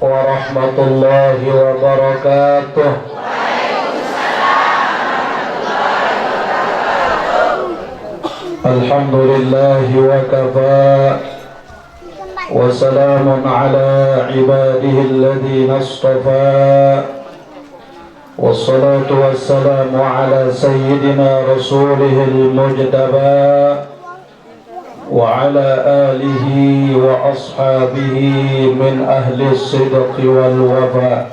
warahmatullahi wabarakatuh. Alhamdulillahi wa kafa wa salamun ala ibadihi alladhina istafa wassalatu wassalamu ala sayyidina rasulihil mujtaba wa ala alihi wa ashabihi min ahli sidqi wal wafa.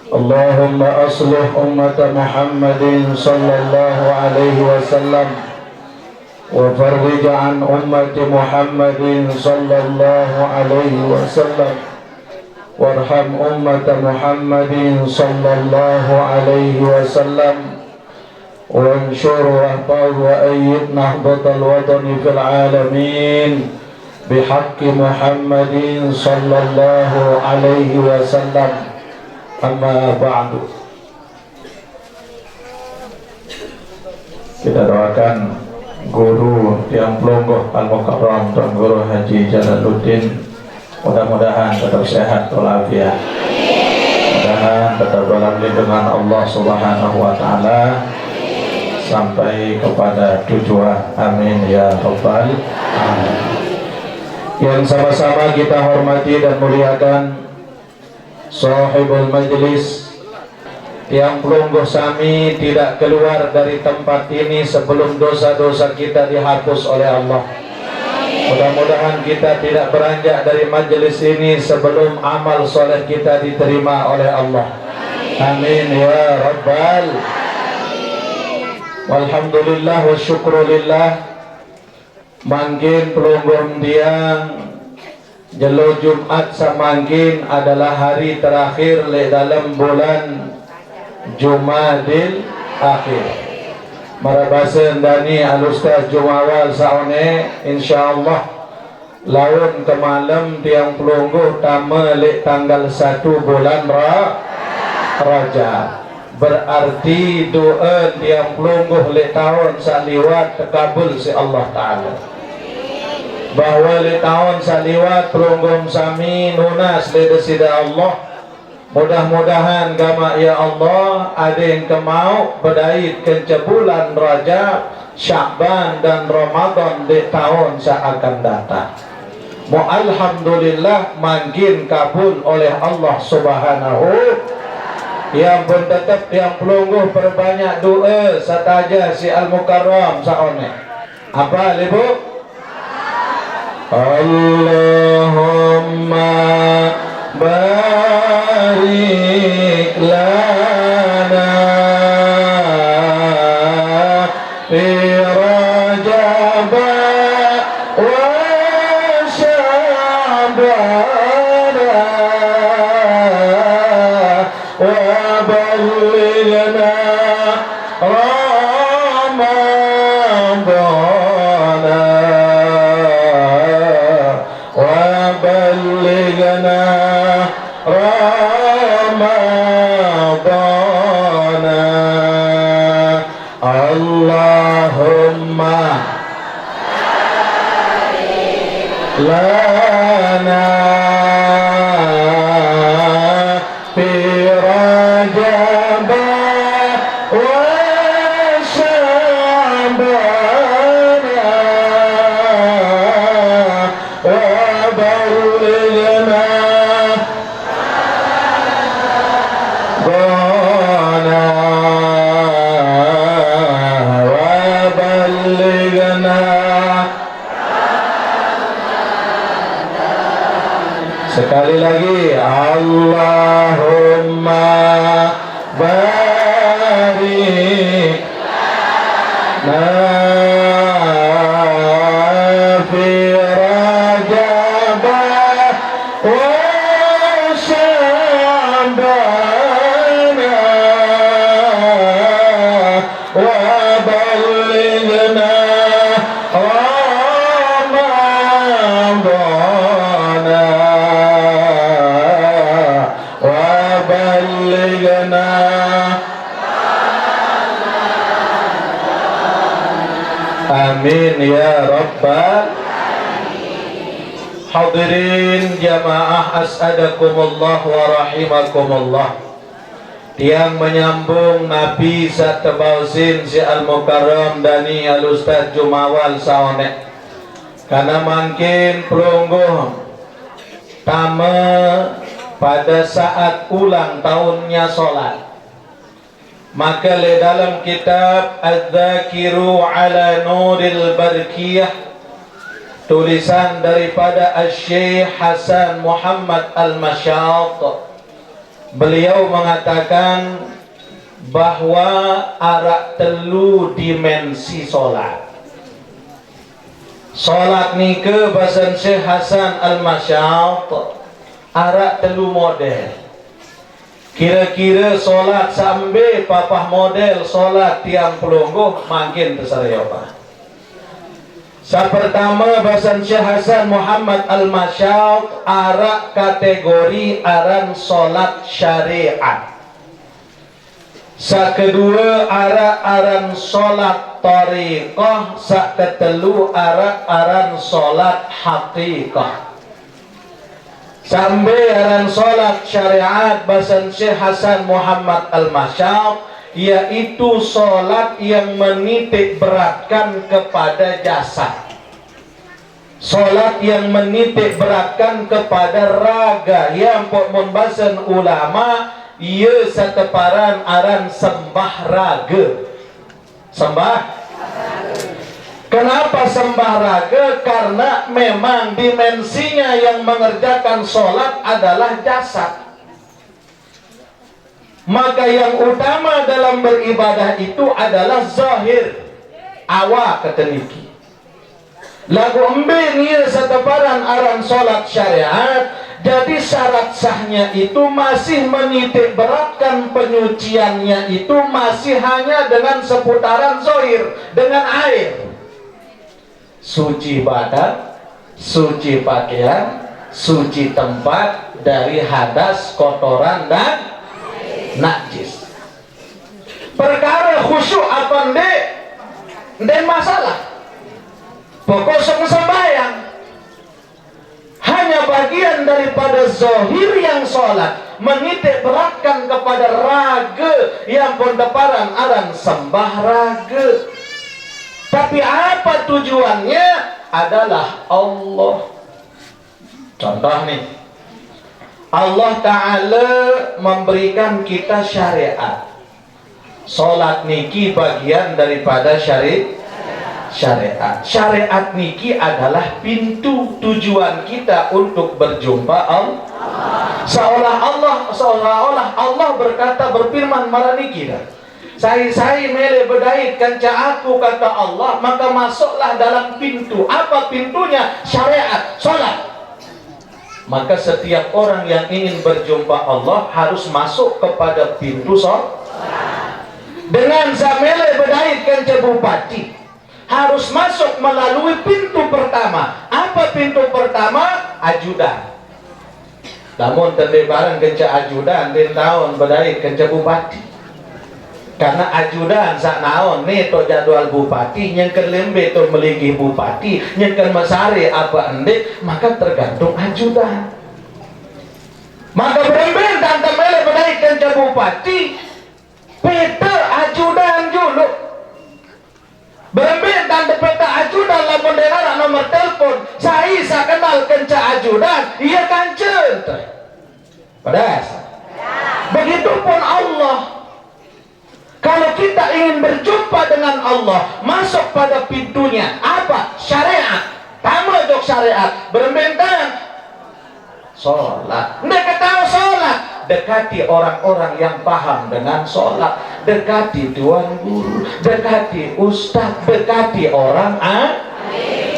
Allahumma aslih ummata Muhammadin sallallahu alaihi wasallam wa farrij an ummati Muhammadin sallallahu alaihi wasallam warham ummata Muhammadin sallallahu alaihi wasallam وانشر واحفظ وأيد نهضة الوطن في العالمين بحق محمد صلى الله عليه وسلم. أما بعد. Kita doakan guru Tiang Pelungguh Al-Mukarram Tuan Guru Haji Jalaluddin, mudah-mudahan tetap sehat walafiat, mudah-mudahan tetap dalam lindungan Allah Subhanahu wa taala sampai kepada tujuan. Amin ya rabbal alamin. Yang sama-sama kita hormati dan muliakan sahibul majlis, Tiang Pelungguh Sami tidak keluar dari tempat ini sebelum dosa-dosa kita dihapus oleh Allah. Mudah-mudahan kita tidak beranjak dari majlis ini sebelum amal soleh kita diterima oleh Allah. Amin ya rabbal alamin. Walhamdulillah wa syukrulillah, mangkin pelungguh tiang jelo Jumat samangkin adalah hari terakhir le dalam bulan Jumadil Akhir. Marabasa dani al-Ustaz Jumawal saone insyaallah laun ke malam tiang pelungguh tama le tanggal 1 bulan Rajab. Berarti doa Tiang Pelungguh le tahun saliwat terkabul si Allah Ta'ala. Bahwa le tahun saliwat Pelungguh Sami nunas le desida Allah. Mudah-mudahan gama ya Allah ada yang kemau berdait ke bulan Rajab, Sya'ban dan Ramadan di tahun seakan datang. Alhamdulillah mangkin kabul oleh Allah Subhanahu. Yang pun tetap Tiang Pelungguh perbanyak doa sataja si Al-Mukarram saone. Apa ibu? Allahumma barik lana fi Rajab wa Sya'ban وبلغنا رمضان وبلغنا رمضان اللهم لنا sekali lagi, Allahumma barik lana fi Rajab wa Sya'ban wa بلغنا رمضان وبلغنا. Amin ya rabbal. Hadirin jamaah as'adakumullah wa rahimakumullah. Tiang menyambung Nabi Satebausin si Al-Mukarram Dani Al-Ustaz Jumawal Saonek. Karena makin pelungguh tama pada saat ulang tahunnya sholat, maka di dalam kitab Az-Zakiru ala Nuril Barkiyah, tulisan daripada Syekh Hasan Muhammad Al-Masyat, beliau mengatakan bahwa ada telu dimensi solat. Solat ni ke bahasa Syekh Hasan Al-Masyat ada telu model. Kira-kira solat sambil papah model solat tiang pelungguh makin tersariopa. Pertama bahasa Syekh Hasan Muhammad Al-Masyat ara kategori aran solat syariat. Kedua aran solat tariqah. Ketelu aran solat haqiqah. Sampai aran solat syariat bahasa Syekh Hasan Muhammad Al-Masyat, yaitu solat yang menitik beratkan kepada jasad, solat yang menitik beratkan kepada raga, yang membahasan ulama ia seteparan aran sembah raga. Sembah. Kenapa sembah raga? Karena memang dimensinya yang mengerjakan solat adalah jasad. Maka yang utama dalam beribadah itu adalah zahir, awak keteniki. Lagu embe niya seteparan aran solat syariat. Jadi syarat sahnya itu masih menitik beratkan penyuciannya itu masih hanya dengan seputaran zahir, dengan air. Suci badan, suci pakaian, suci tempat dari hadas, kotoran dan najis. Perkara khusyuk apa ndek masalah. Pokok sembahyang hanya bagian daripada zahir yang sholat, menitik beratkan kepada raga yang pendeparan aran sembah raga. Tapi apa tujuannya? Adalah Allah. Contoh nih, Allah Ta'ala memberikan kita syariat. Sholat niki bagian daripada syariat. Syariat niki adalah pintu tujuan kita untuk berjumpa Allah. Seolah-olah Allah berkata, berfirman maraniki dah. Saya mele bedait kanca aku, kata Allah, maka masuklah dalam pintu. Apa pintunya? Syariat, sholat. Maka setiap orang yang ingin berjumpa Allah harus masuk kepada pintu sholat. Dengan samele bedait kanca bupati, harus masuk melalui pintu pertama. Apa pintu pertama? Ajudan. Namun tende barang kanca ajudan den tahun bedait kanca bupati. Karena ajudan sak naon nih to jadwal bupati, yang kelembe to meligi bupati, yang kan masari apa endek, maka tergantung ajudan. Maka beremben tante mele menaikkan ke bupati, peta ajudan dulu. Beremben tante peta ajudan lamun dengar nomor telepon, saya kenal kenca ajudan, iya kancen. Pedas. Begitupun Allah. Kalau kita ingin berjumpa dengan Allah, masuk pada pintunya apa? Syariat. Tamu dok syariat. Berbentan sholat. Mereka tahu sholat. Dekati orang-orang yang paham dengan sholat. Dekati tuan guru. Dekati ustaz. Dekati orang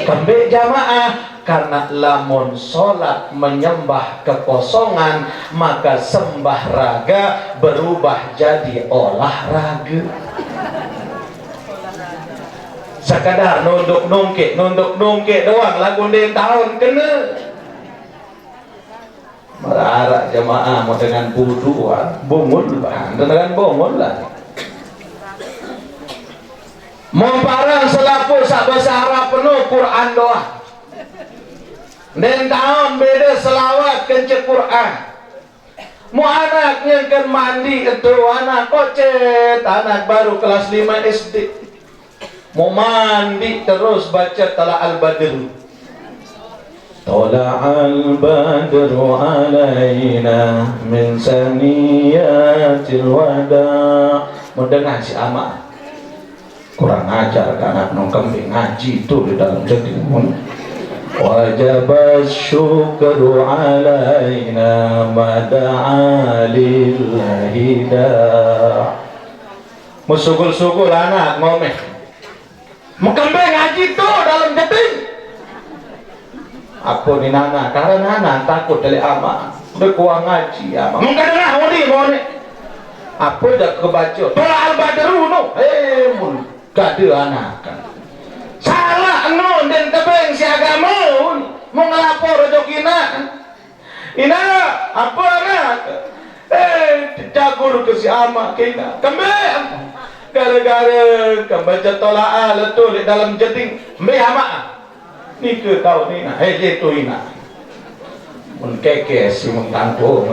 kembali jamaah. Karena lamun sholat menyembah kekosongan, maka sembah raga berubah jadi olahraga. sekadar nunduk nungkek doang lagu den tahun kena marah jamaah mau dengan buduan bungul dengan bungul lah mau parang selapu sak bahasa Arab penuh Quran doa den tahun beda selawat kencet Quran mau anaknya kan mandi itu anak kocet anak baru kelas 5 SD mau mandi terus baca Tala al-Badr Tala al-Badr alaina min saniyatil wada mau dengar si ama kurang ajar kan anak nong kambing ngaji itu di dalam jadi wajib syukru alaina mada'a lillahi da musugul-sugul anak ngomeh mengkembang ngaji itu dalam detik apa ni nana karena nana takut dari ama udah kuang ngaji ama mungkin lah mau ni apa dah kebaca Tala al-Badru no mun gade anak kan salah no dan tebeng si agama mau ngelapor jokina ina apa anak jagur ke si ama kena kembang gara-gara kebaca tolaa letul di dalam jeting mbih ama ni ke tahu ni nah itu ina mun keke si mun tangko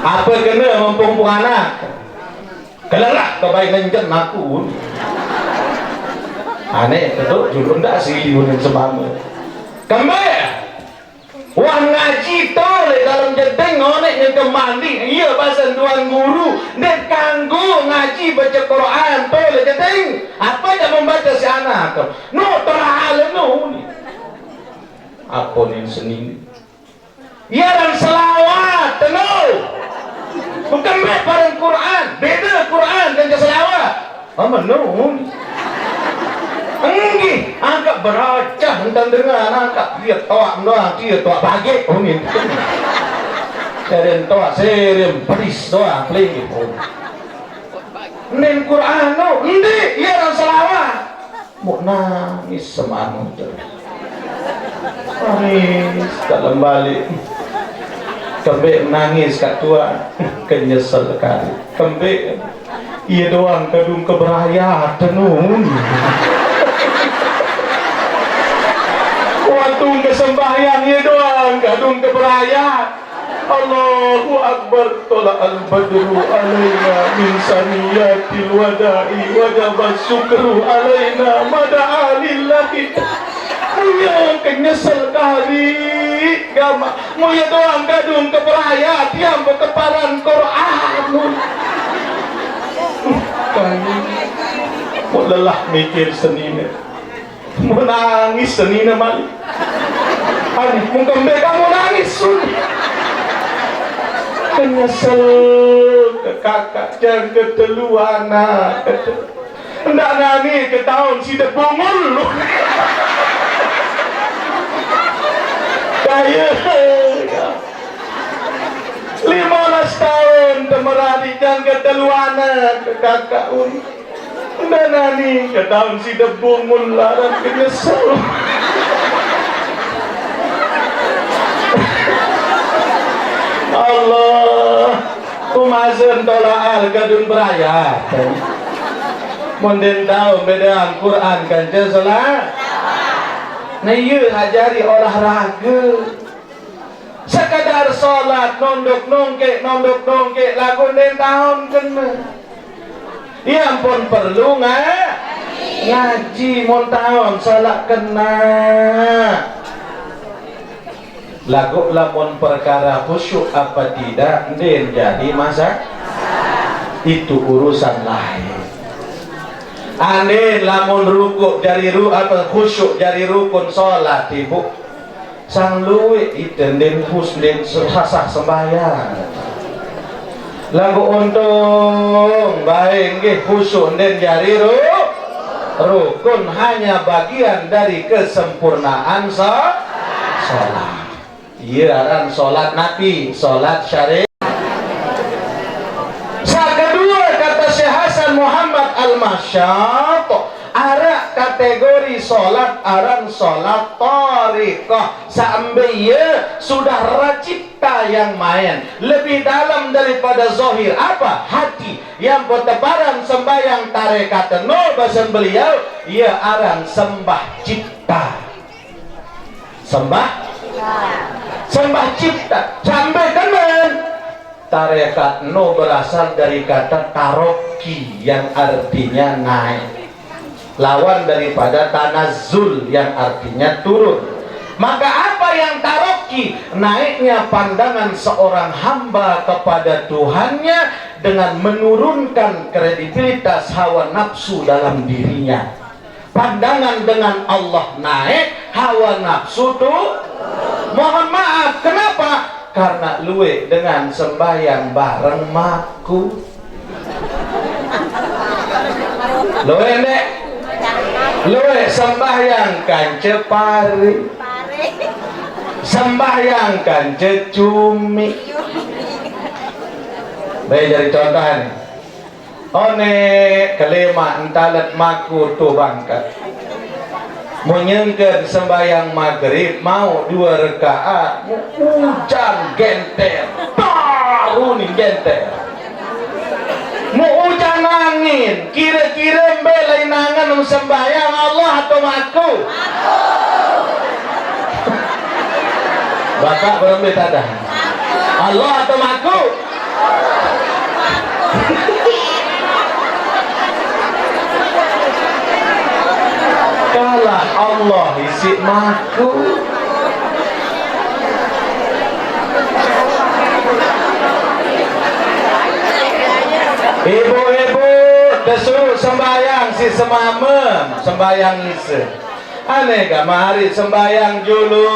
apa kena mumpung anak kelelak kebaik lenjen aku aneh betul julun dak siliun semama kembali wah ngaji tole dalam jedeng ngonek yang kemandi iya bahasa tuan guru dan kanggo ngaji baca Quran tole jedeng apa yang membaca si anak no terhalu no apa nih seni iya dan selawat no bukan pada Quran beda Quran dan selawat apa no Enggi, angkat beracah tentang dengan angkat dia toak doang, dia toak baget, ini. Seren toak, seren pedis doang, peling. Nen Quran no, endi, ia orang selawat. Mau nangis semanu terus. Nangis dalam balik. Kembek nangis kat Tuhan, kenyesal sekali. Kembek, ia doang kadung keberayaan tenun. Waktu kesembahyang ya doang kadung keberayaan Allahu Akbar Tala al-Badru alaina min saniyatil wada'i wajaba syukru alaina mada'a lillahi muya kenyesel kali gama muya doang kadung keberayaan tiang keparan Quran mau lelah mikir senina mau nangis senina mali ani mungkin kamu nangis kenyesel ke kakak dan ke telu anak ndak nani ke tahun si debungul lu kaya 15 tahun temeradi dan ke telu anak ke kakak ndak nani ke tahun si debungul lah dan kenyesel Allah kumazan tola'al kadun berayat munden tahu beda Quran kan jesalah nah iya hajari olahraga sekadar sholat nondok nongkek lagu den tahun kena ya ampun perlu ngaji mon tahun sholat kena lagu lamun perkara khusyuk apa tidak den jadi masa itu urusan lain ane lamun rukuk dari apa khusyuk dari rukun sholat ibu sang luwe iten den husden sah sembahyang lagu untung baik nggih khusyuk den jadi rukun hanya bagian dari kesempurnaan sholat. Iya kan sholat nabi, sholat syariat. Kedua kata Syekh Hasan Muhammad Muhammad Al-Masyat ada kategori solat aran solat tariqah sambil sudah racipta yang main lebih dalam daripada zahir apa hati yang bertebaran sembahyang tarekat no bahasa beliau ia aran sembah cipta sembah cipta sampai teman tarekat no berasal dari kata taroki yang artinya naik lawan daripada tanazzul yang artinya turun. Maka apa yang taroki? Naiknya pandangan seorang hamba kepada Tuhannya dengan menurunkan kredibilitas hawa nafsu dalam dirinya. Pandangan dengan Allah naik, hawa nafsu tuh mohon maaf, kenapa? Karena luwe dengan sembahyang bareng maku. Luwe nek luwe sembahyang kance pari sembahyang kance cumi baik jadi contoh nih one kelima entalet maku tu bangkat menyengker sembahyang maghrib mau 2 rakaat hujan genter baru nih genter mau hujan angin kira-kira belai nangan sembahyang Allah atau maku bapak berembet ada Allah atau maku kalah Allah isi maku ibu-ibu disuruh sembahyang si semamem sembahyang isi aneh gak mari sembahyang julu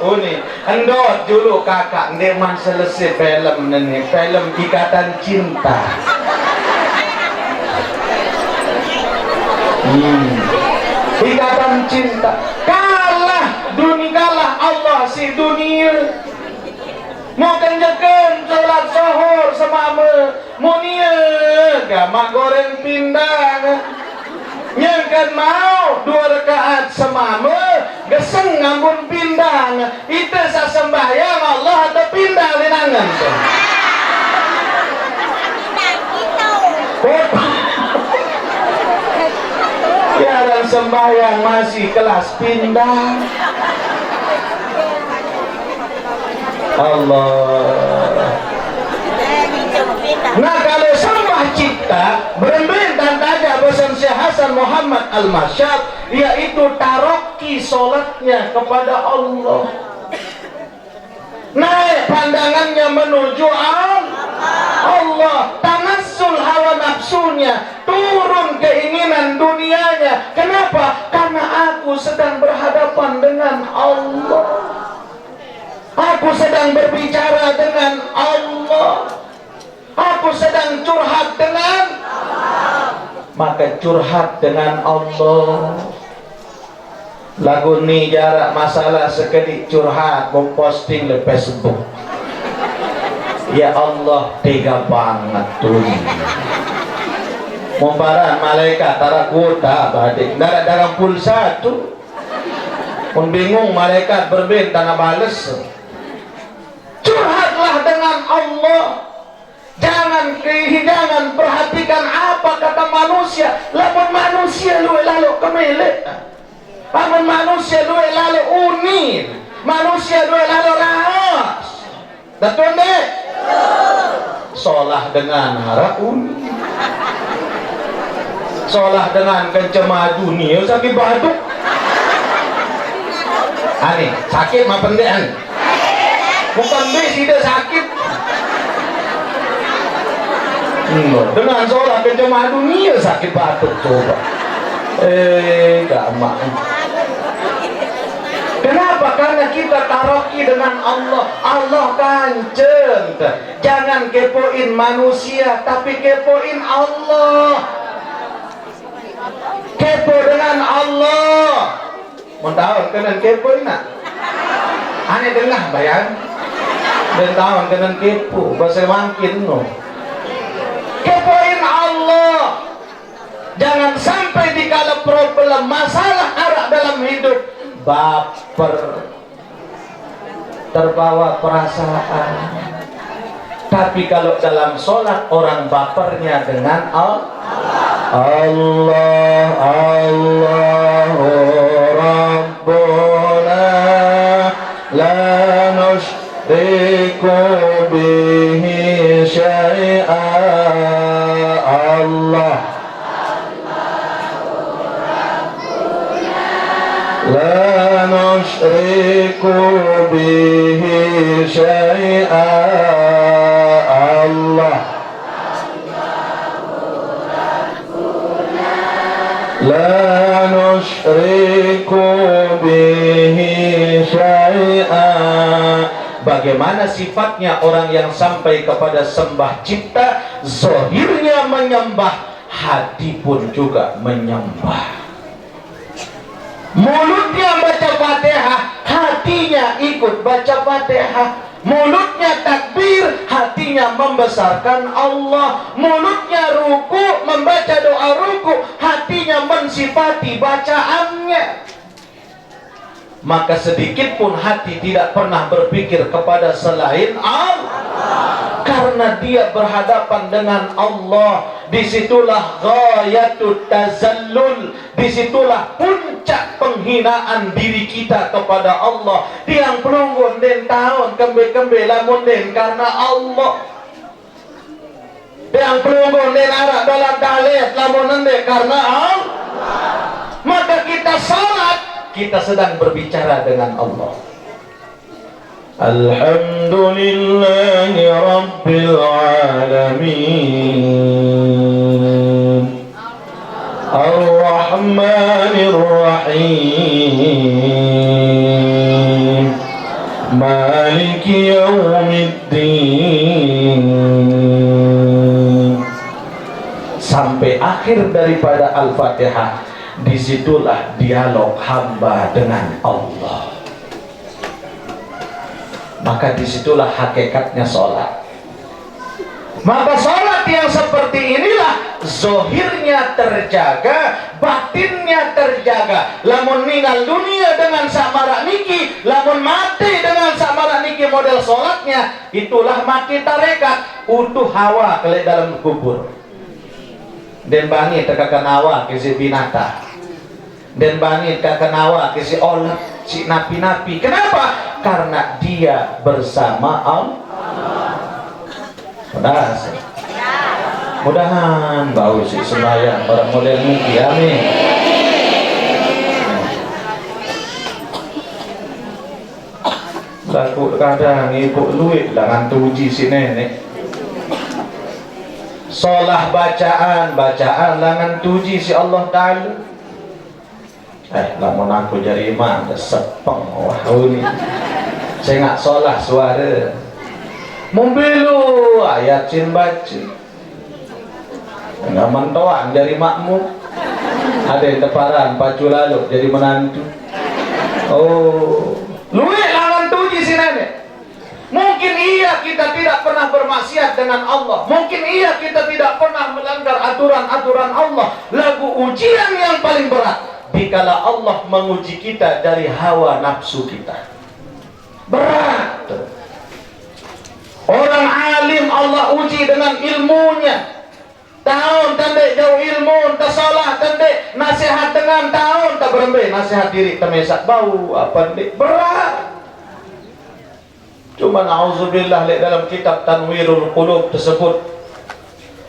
uni endot julu kakak ndeman selesai film ini film Ikatan Cinta Ikatan Cinta kalah dunia kalah Allah si dunia mau kenjakan sholat sahur semama munia gamak goreng pindang nyangkan mau 2 rakaat semama geseng ngambun pindang itu sembahyang Allah atau pindang linangan tuh ya dan sembahyang masih kelas pindang Allah. Nah kalau sembah cipta berembentang taja bosan Syekh Hasan Muhammad Al-Masyat yaitu taroki solatnya kepada Allah naik pandangannya menuju Allah tanassul hawa nafsunya turun keinginan dunianya kenapa? Karena aku sedang berhadapan dengan Allah aku sedang berbicara dengan Allah aku sedang curhat dengan Allah maka curhat dengan Allah lagu ni jarak masalah sekedik curhat memposting di Facebook ya Allah tega banget tuh membaran malaikat tarak kuota badik darah pulsa tuh pun bingung malaikat berbentang bales curhatlah dengan Allah jangan perhatikan apa kata manusia lamun manusia lu lalu kemelek lamun manusia lu lalu unin manusia lu lalu rahas betul deh solah dengan harap unin solah dengan kencema dunia sakit baduk aneh sakit mah pendean bukan tidak sakit dengan sholat kencema dunia sakit batuk coba gak mau kenapa? Karena kita taroki dengan Allah Allah kanceng jangan kepoin manusia tapi kepoin Allah kepo dengan Allah mau tahu kena kepoin nak aneh dengar bayang dan tahun kena kepo bahasa mangkin no kepoin Allah dalam masalah arak dalam hidup, baper, terbawa perasaan. Tapi kalau dalam sholat orang bapernya dengan Allah, Allahu Rabbuna la nusyriku bihi syai'a. Allah, la nusyriku bihi syai'a. Allah, la nusyriku bihi syai'a. Bagaimana sifatnya orang yang sampai kepada sembah cipta? Zahirnya menyembah, hati pun juga menyembah. Mulutnya baca Fatihah, hatinya ikut baca Fatihah. Mulutnya takbir, hatinya membesarkan Allah. Mulutnya ruku, membaca doa ruku, hatinya mensifati bacaannya. Maka sedikit pun hati tidak pernah berpikir kepada selain Allah. Karena dia berhadapan dengan Allah. Disitulah ghayatut tazallul, disitulah puncak penghinaan diri kita kepada Allah. Tiang pelunggun den tahun kembe-kembe lamun den karena Allah. Tiang pelunggun den arak dalam dalet lamun den karena Allah. Maka kita salat, kita sedang berbicara dengan Allah. Alhamdulillahi Rabbil Alamin, Ar-Rahmanir Rahim, Maliki Yawmiddin. Sampai akhir daripada Al-Fatihah. Disitulah dialog hamba dengan Allah. Maka disitulah hakikatnya sholat. Maka sholat yang seperti inilah zohirnya terjaga, batinnya terjaga. Lamun ningal dunia dengan samarak niki, lamun mati dengan samarak niki model sholatnya, itulah mati tarekat, utuh hawa ke dalam kubur. Dan bangit tekakan hawa ke si binata, dan bangit tekakan hawa ke si olah, si napi-napi. Kenapa? Karena dia bersama Allah. Mudahan bau si sembahyang orang model muki, amin. Laku kadang ibu luit lah uji si nenek. Solah bacaan langan tuji si Allah Ta'ala. Lamun aku jadi imam sepeng wah ini. Saya nggak solah suara. Membilu ayat cin baca. Nggak mentoan dari makmum. Ada yang teparan pacu lalu jadi menantu. Oh, luit langan tuji si nenek. Mungkin iya kita tidak pernah bermaksiat dengan Allah. Mungkin iya kita tidak pernah melanggar aturan-aturan Allah. Lagu ujian yang paling berat dikala Allah menguji kita dari hawa nafsu kita. Berat. Orang alim Allah uji dengan ilmunya. Tahun tandek jauh ilmu, tak salah tandek nasihat dengan tahun tak berembe nasihat diri temesak bau apa nih berat. Cuma na'udzubillah dalam kitab Tanwirul Qulub tersebut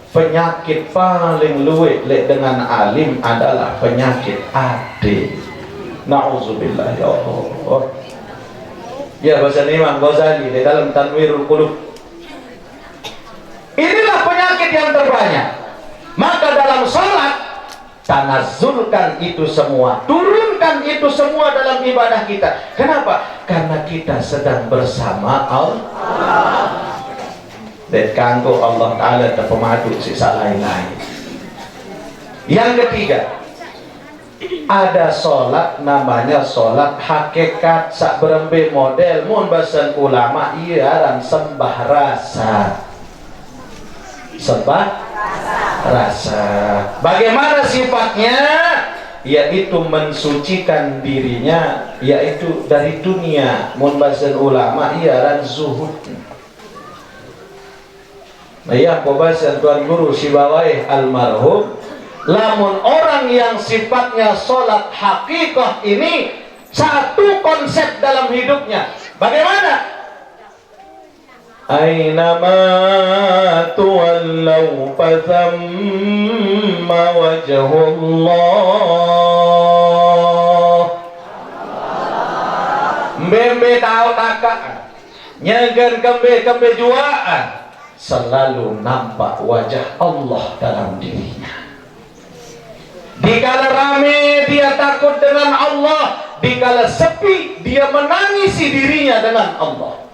penyakit paling luwih dengan alim adalah penyakit hati. Na'udzubillah ya Allah. Ya bahasa Imam Ghazali dalam Tanwirul Qulub. Inilah penyakit yang terbanyak. Maka dalam salat tanazzulkan itu semua, turunkan itu semua dalam ibadah kita. Kenapa? Karena kita sedang bersama Allah. Dan kanggo Allah Ta'ala terpemadu sisa lain-lain. Yang ketiga, ada solat namanya solat hakikat sak berembe model mun basen ulama iya dan sembah rasa. Sembah rasa. Bagaimana sifatnya? yaitu mensucikan dirinya, yaitu dari dunia. Mun bahasan ulama iaran zuhud. Ayah pembahasan Tuan Guru Sibawaih almarhum, lamun orang yang sifatnya sholat hakikah ini satu konsep dalam hidupnya. Bagaimana? Aynama tuwallaw fathamma wajhullah. Mbembe tahu takak nyagan kembe juaan, selalu nampak wajah Allah dalam dirinya. Dikala rame dia takut dengan Allah, dikala sepi dia menangisi dirinya dengan Allah.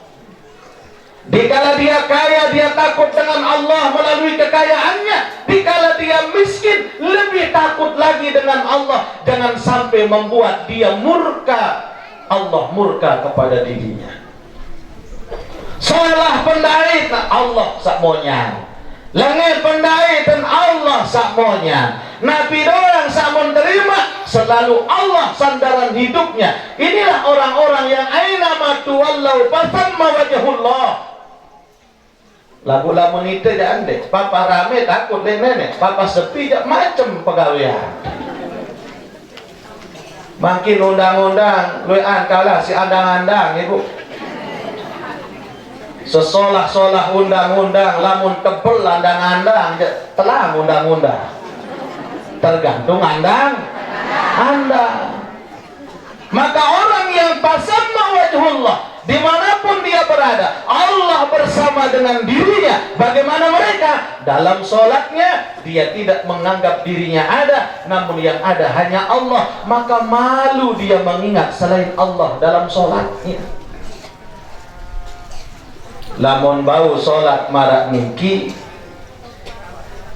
Dikala dia kaya dia takut dengan Allah melalui kekayaannya, dikala dia miskin lebih takut lagi dengan Allah. Jangan sampai membuat dia murka, Allah murka kepada dirinya. Salah pendait Allah sakmonya, langit pendait dan Allah sakmonya. Nabi doang sakmon terima, selalu Allah sandaran hidupnya. Inilah orang-orang yang aina matu wallau fasamma wajhullah. Lagu-lagu itu jangan deh. Papa rame takut deh nenek, papa sepi jak macam pegawaian. Makin undang-undang, luan kalah si andang-andang ibu. Sesolah-solah undang-undang, lamun tebel andang-andang, telah undang-undang. Tergantung andang. Maka orang yang pasamma wajhullah, dimanapun dia berada, Allah bersama dengan dirinya. Bagaimana mereka? Dalam sholatnya dia tidak menganggap dirinya ada, namun yang ada hanya Allah. Maka malu dia mengingat selain Allah dalam sholatnya. Lamun bau sholat marak niki,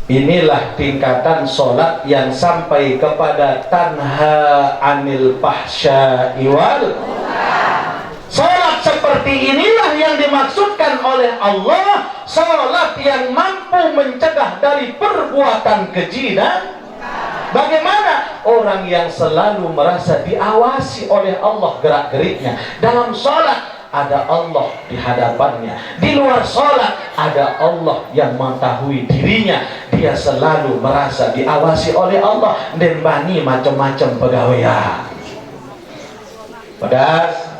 inilah tingkatan sholat yang sampai kepada tanha anil fahsya'i wal. Sholat seperti inilah yang dimaksudkan oleh Allah, sholat yang mampu mencegah dari perbuatan keji dan bagaimana? Orang yang selalu merasa diawasi oleh Allah gerak-geriknya. Dalam sholat ada Allah di hadapannya, di luar sholat ada Allah yang mengetahui dirinya. Dia selalu merasa diawasi oleh Allah dan bani macam-macam pegawaian. Pedas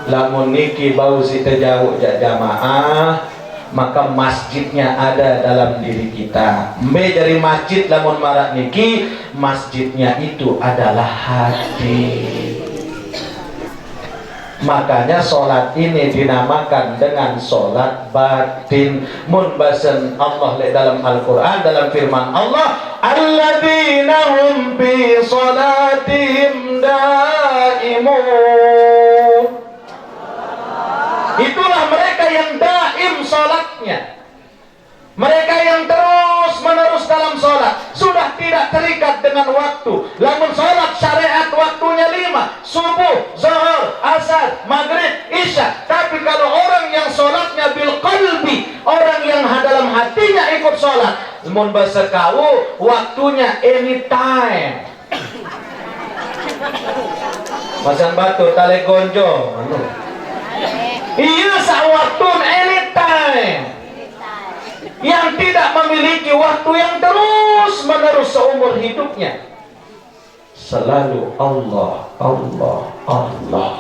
lamun niki bau si terjauh jamaah, maka masjidnya ada dalam diri kita. Mbe dari masjid lamun marak niki, masjidnya itu adalah hati. Makanya sholat ini dinamakan dengan sholat batin. Mun basen Allah dalam Al-Quran, dalam firman Allah, alladzina hum fi sholatihim daimun. Itulah mereka yang daim sholatnya, mereka yang terus menerus dalam sholat, sudah tidak terikat dengan waktu. Lamun sholat syariat waktunya 5, subuh, zuhur, asar, maghrib, isya. Tapi kalau orang yang sholatnya bil qalbi, orang yang dalam hatinya ikut sholat, mun basekawu waktunya anytime. Masan batu tali gonjong. Iya sawaktu anytime. Yang tidak memiliki waktu yang terus menerus seumur hidupnya, selalu Allah, Allah, Allah.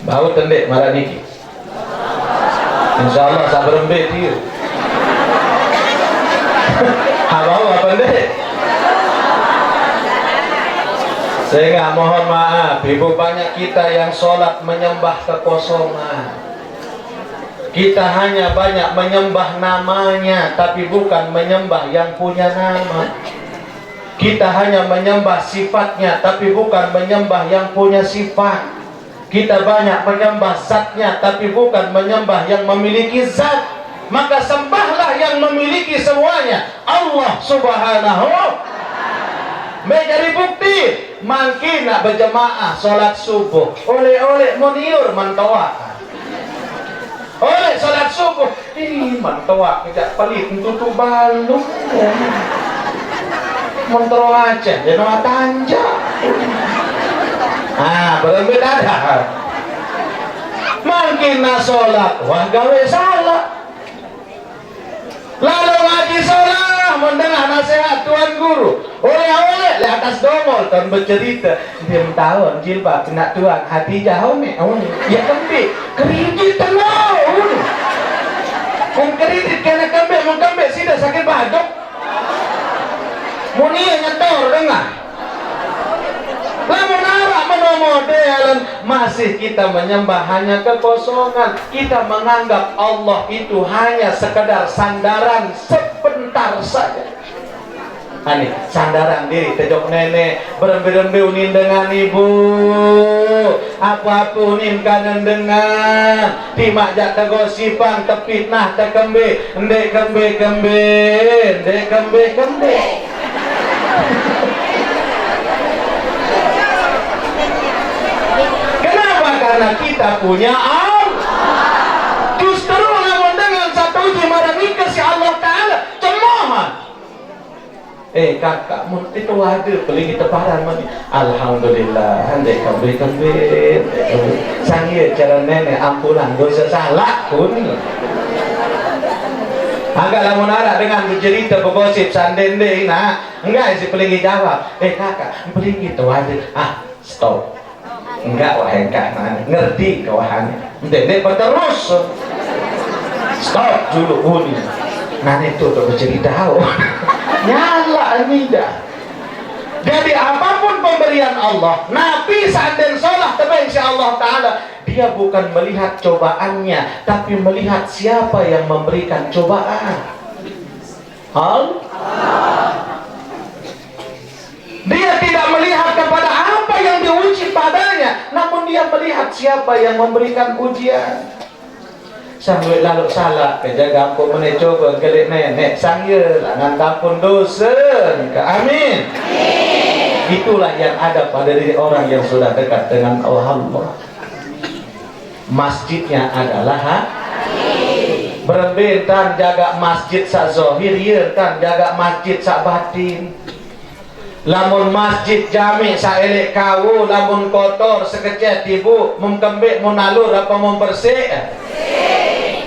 Bau tendek marah niki, insya Allah sabar mbak dia. Bau apa tendek? Sehingga mohon maaf, ibu, banyak kita yang sholat menyembah kekosongan. Kita hanya banyak menyembah namanya, tapi bukan menyembah yang punya nama. Kita hanya menyembah sifatnya, tapi bukan menyembah yang punya sifat. Kita banyak menyembah zatnya, tapi bukan menyembah yang memiliki zat. Maka sembahlah yang memiliki semuanya, Allah Subhanahu wa ta'ala. Menjadi bukti, makin nak berjemaah sholat subuh, oleh-oleh moniur mentawak. Oleh sholat subuh, ini mentawak tidak pelit tutup balung. mentero Aceh jadi tanja. Berbeda dah. Makin na sholat wah gawe salah. Lalu ngaji sholat mendengar nasihat Tuan Guru oleh-oleh di atas domol kan bercerita dia tahun jilbab kena Tuan hati jauh ya kembali kerigit tenang kerigit kena kembali sudah sakit batuk munia nyetor dengar lamun arah modern masih kita menyembah hanya kekosongan. Kita menganggap Allah itu hanya sekedar sandaran sebentar saja. Ani sandaran diri tejok nenek berembe-rembe unin dengan ibu apa-apa unin kanan dengan timak jak tegosipang tepitnah tekembe ndek kembe ndek kembe karena kita punya Allah. Justru namun dengan satu uji marani si Allah Ta'ala cemohan. Kakak mun itu ada paling kita parah mani. Alhamdulillah handai kembe sangi cara nenek ampunan dosa salah pun. Agak lamun arah dengan bercerita bergosip sandende enggak si paling jawab. Kakak paling itu ada. Stop. Enggak wahai kanan ngerti kawahannya ndek terus stop dulu uni nanti itu udah bercerita nyala amidah. Jadi apapun pemberian Allah Nabi sanden sholat tapi insya Allah Ta'ala dia bukan melihat cobaannya tapi melihat siapa yang memberikan cobaan. Dia tidak melihat kepada apa yang diuji padanya, namun dia melihat siapa yang memberikan ujian. Sambil lalu salah kejaga aku menecoba gelik nenek sangye ngantapun dosa. Amin. Itulah yang ada pada diri orang yang sudah dekat dengan Allah. Masjidnya adalah berbeda jaga masjid sak zahir kan jaga masjid sak batin. Lamun masjid jami saelek kau lamun kotor sekecet ibu mengkembik menalur apa membersih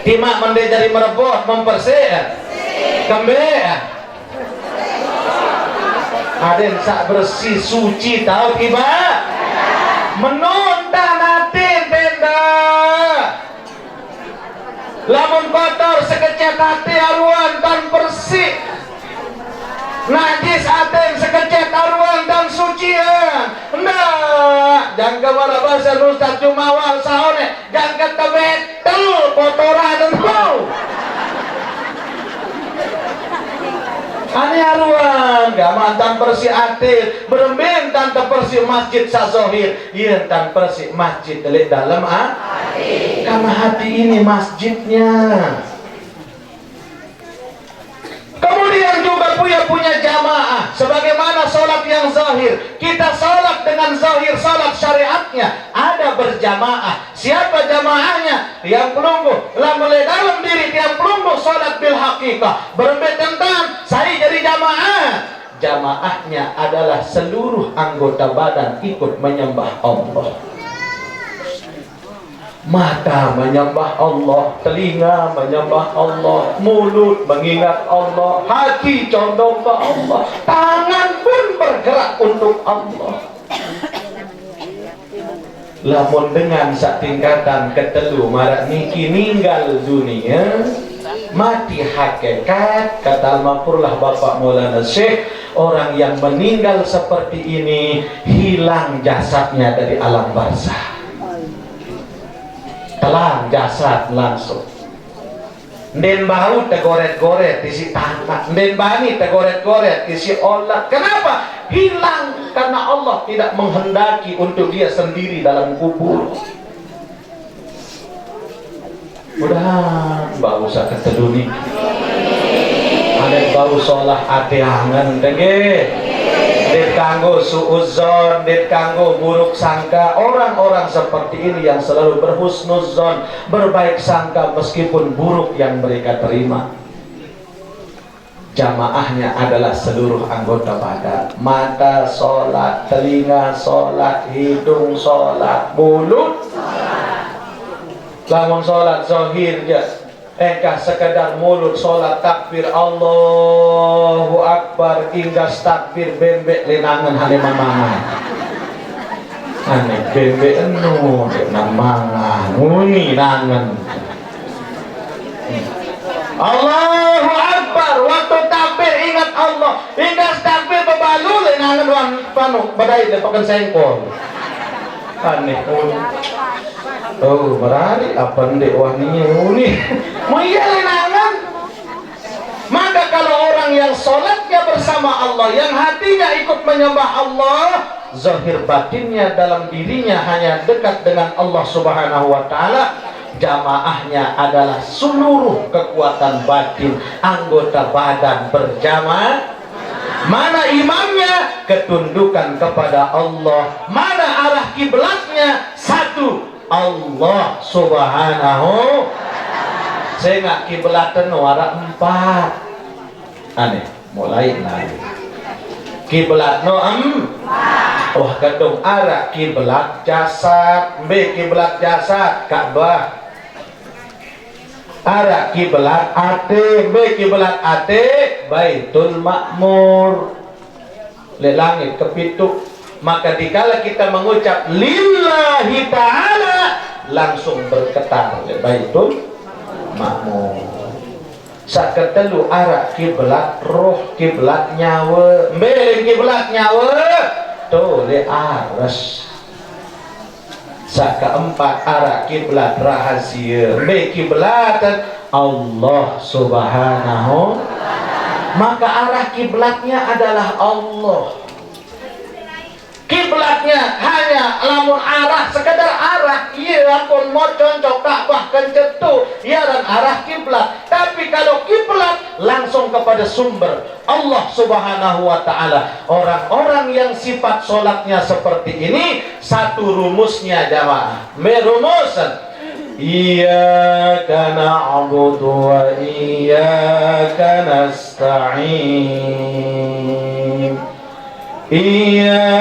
timak mende jadi merebut membersih kembik aden sak bersih suci tahu tiba menunta natin tenda lamun kotor sekecet hati aruan tan bersih najis aten sekecet aruan dan sucian. Jangan kemana bahasa Ustaz cuma wal saone jangan ketebetel kotoran itu. Ani aruan gak mantan bersih aten berembin tanpa bersih masjid sazohir iya tan bersih masjid delik dalam hati karena hati ini masjidnya. Kemudian juga punya jamaah sebagaimana sholat yang zahir kita sholat dengan zahir sholat syariatnya ada berjamaah. Siapa jamaahnya? Tiang pelunggu lah mulai dalam diri tiang pelunggu sholat bil hakikah berbentengan saya jadi jamaah. Jamaahnya adalah seluruh anggota badan ikut menyembah Allah. Mata menyembah Allah, telinga menyembah Allah, mulut mengingat Allah, hati condong ke Allah, tangan pun bergerak untuk Allah. Lamun dengan sak tingkatan ketelu marak niki ninggal dunia mati hakikat kata almarhumlah Bapak Maulana Syekh orang yang meninggal seperti ini hilang jasadnya dari alam barzah. Telan jasad langsung. Nden bau tegoret-goret isi tanah, nden bani tegoret-goret isi olat. Kenapa? Hilang karena Allah tidak menghendaki untuk dia sendiri dalam kubur. Mudah bau sakit teduni. Ada bau solah ati angen denge. Dit kanggo suuzon, dit kanggo buruk sangka. Orang-orang seperti ini yang selalu berhusnuzon, berbaik sangka meskipun buruk yang mereka terima. Jamaahnya adalah seluruh anggota badan. Mata sholat, telinga sholat, hidung sholat, mulut sholat. Lamun sholat zohir ya, engkau sekedar mulut sholat takbir Allahu Akbar, inggas takbir bembek lenangan halimamangan. Aneh bembek enu namangan, muni nangan. Allahu Akbar, waktu takbir ingat Allah, inggas takbir bebalu lenangan wan panu badai lepakan sengkol. Aneh muni. Oh, berani apa ndek wahninya muni. Mau iya lenangan. Maka kalau orang yang sholatnya bersama Allah, yang hatinya ikut menyembah Allah, zahir batinnya dalam dirinya hanya dekat dengan Allah Subhanahu wa Ta'ala, jamaahnya adalah seluruh kekuatan batin, anggota badan berjamaah. Mana imamnya? Ketundukan kepada Allah. Mana arah kiblatnya? Satu, Allah Subhanahu. Saya nggak kiblatan warna 4. Aneh, mulai lagi. Kiblat no 4. Wah kedung arah kiblat jasad, B kiblat jasad Ka'bah. Arah kiblat ate, B kiblat ate Baitul Ma'mur. Le langit kepituk. Maka dikala kita mengucap lillahi ta'ala, langsung bergetar le Baitul Ma'mur. Saketelu arah kiblat roh, kiblat nyawa, mbele kiblat nyawa tuh le aras. Sak keempat arah kiblat rahasia, be kiblat Allah Subhanahu. Maka arah kiblatnya adalah Allah. Kiblatnya hanya lamun arah sekedar arah, iya pun mau cocok Ka'bah kencetu, iya dan arah kiblat. Tapi kalau kiblat langsung kepada sumber Allah Subhanahu wa Ta'ala. Orang-orang yang sifat sholatnya seperti ini, satu rumusnya jamaah. Merumusan iyyaka na'budu wa iyyaka nasta'in. Iyyaka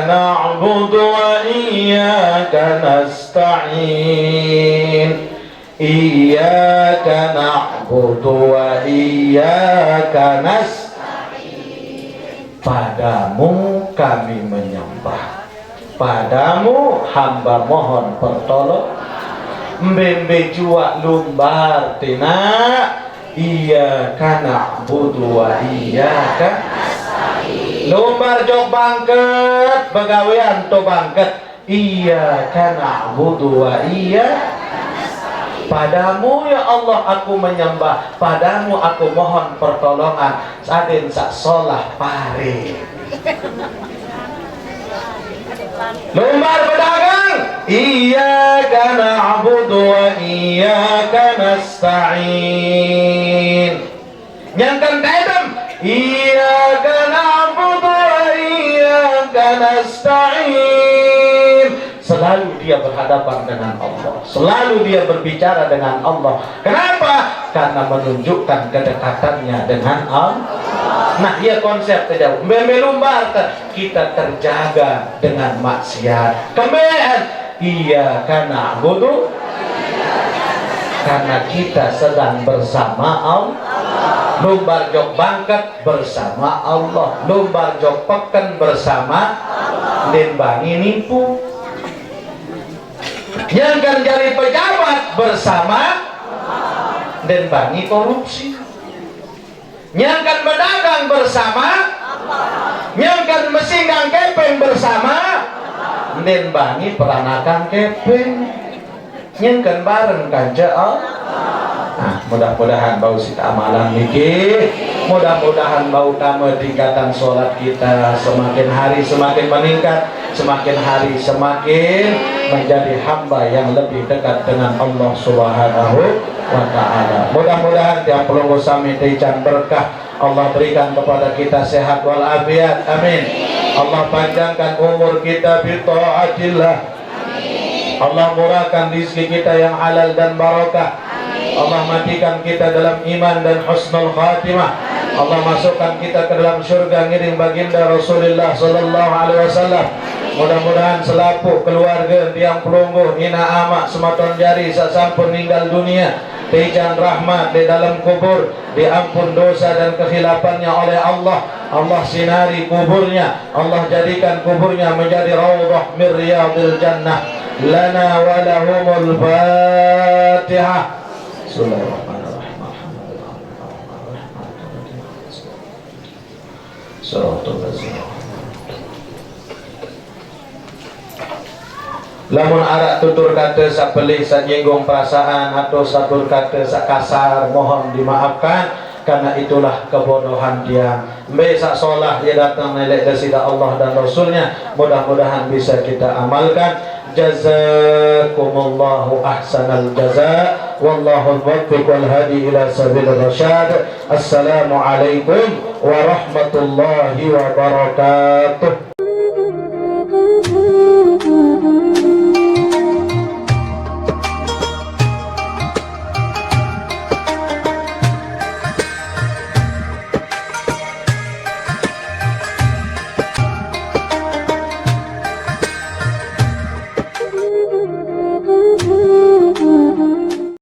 na'budu wa iyyaka nasta'in. Iyyaka na'budu wa iyyaka nasta'in. Padamu kami menyembah, padamu hamba mohon pertolongan. Mbembe jua lumbar tina. Iyyaka na'budu wa iyyaka nasta'in. Lumbar jog bangket, begawean to bangket. Iyyaka na'budu wa iyyaka nasta'in. Padamu ya Allah aku menyembah, padamu aku mohon pertolongan. Saden sak solah pare. Lumbar pedagang, iyyaka na'budu wa iyyaka nasta'in. Nyangkan kaidam, iyyaka na'budu wa iyyaka nasta'in. Selalu dia berhadapan dengan Allah, selalu dia berbicara dengan Allah. Kenapa? Karena menunjukkan kedekatannya dengan Allah. Nah, ia konsep terjauh. Lumbar kita terjaga dengan maksiat. Kemudian iyyaka na'budu, karena kita sedang bersama Allah. Lumbar jok bangkat bersama Allah, lumbar jok peken bersama Allah. Dan bangi nipu. Yang kan jadi pejabat bersama Allah. Dan bangi korupsi. Yang kan berdagang bersama Allah. Yang kan mesinggang kepeng bersama Allah. Dan bangi peranakan kepeng. Yang kan bareng kanja Allah. Nah, mudah-mudahan bau sita amalan niki, mudah-mudahan bau tamu tingkatan sholat kita semakin hari semakin meningkat, semakin hari semakin menjadi hamba yang lebih dekat dengan Allah Subhanahu wa Ta'ala. Mudah-mudahan tiap pelunggu sami tijan berkah Allah berikan kepada kita sehat walafiat, amin. Allah panjangkan umur kita bi taatillah. Allah murahkan rezeki kita yang halal dan barakah. Allah matikan kita dalam iman dan husnul khatimah. Allah masukkan kita ke dalam syurga ngiring baginda Rasulullah sallallahu alaihi wasallam. Mudah-mudahan selapu keluarga tiang pelungguh ina amak sematon jari sasampun meninggal dunia dijan rahmat di dalam kubur, diampun dosa dan kekhilafannya oleh Allah. Allah sinari kuburnya, Allah jadikan kuburnya menjadi raudhah min riyadil jannah. Lana wa lahumul Fatihah. Bismillahirrahmanirrahim. Shiratal ladzina lamun arak tutur kata sak pelih sak nyinggung perasaan atau satur kata sak kasar mohon dimaafkan karena itulah kebodohan dia. Mbe sak solah dia datang nelek dasida Allah dan Rasulnya, mudah-mudahan bisa kita amalkan. Jazakumullahu ahsanal jaza wallahu al-muwaffiq wal hadi ila sabil rasyad. Assalamualaikum warahmatullahi wabarakatuh.